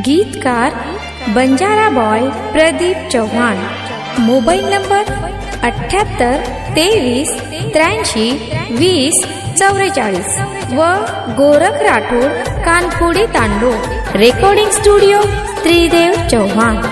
गीतकार Banjara boy Pradeep Chavan. Mobile number 78 23 83 20 44 व Gorakh Rathod कानपुडी तांडो। Recording studio त्रिदेव चव्हाण।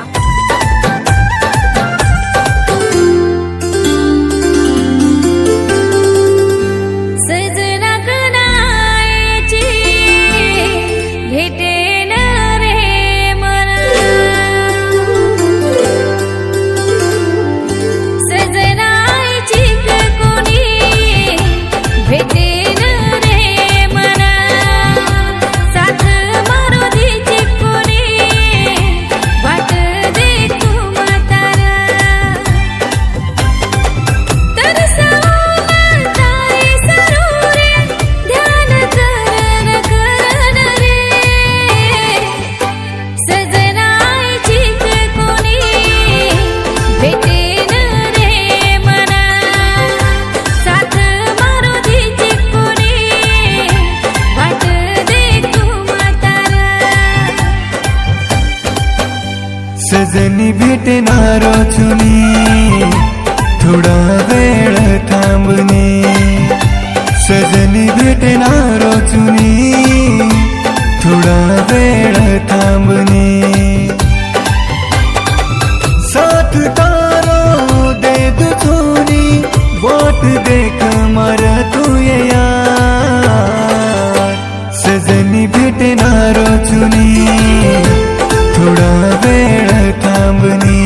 सजनी भेटणारो चुनी थोडा वेळ थांबणे। सजनी भेटणारो चुनी थोडा वेळ थांबणे। साथ तारो दे दुचोनी वाट देख मार तू यार। सजनी भेटणारो चुनी थोडा वेळ थांबणे।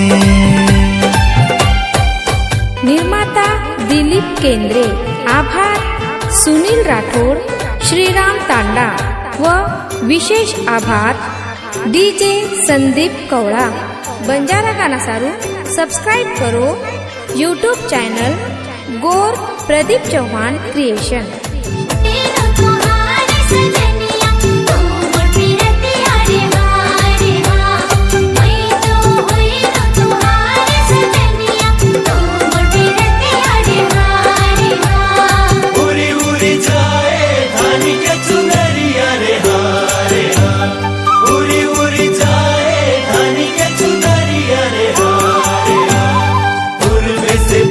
निर्माता दिलीप केंद्रे। आभार सुनील राठोड, श्रीराम तांडा व विशेष आभार डीजे संदीप कवड़ा। बंजारा गाना सारू सब्सक्राइब करो यूट्यूब चैनल गोर प्रदीप चौहान क्रिएशन।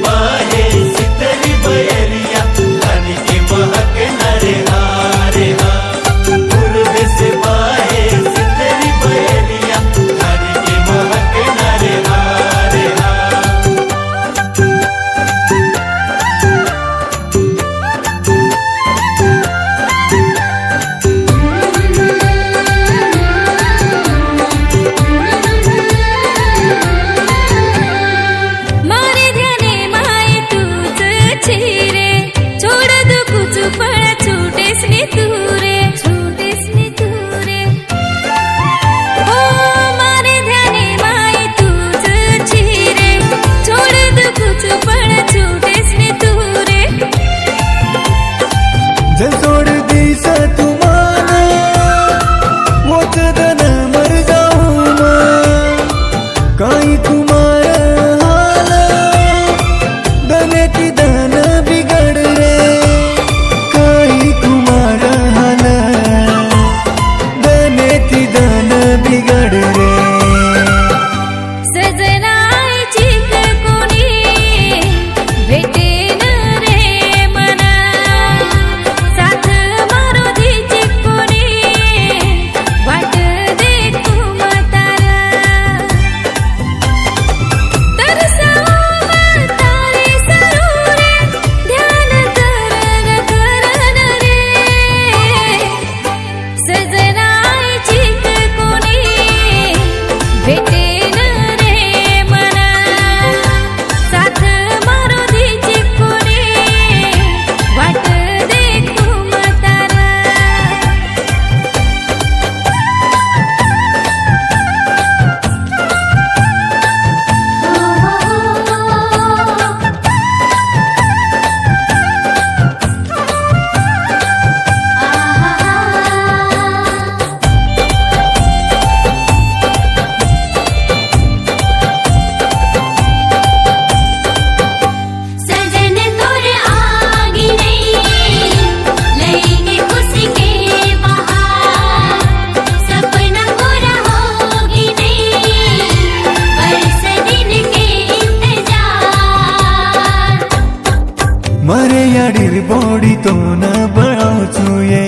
बाहे सितरी बयरिया धानी के महक नरे। गाडीर बोडी तो न बळावचू ये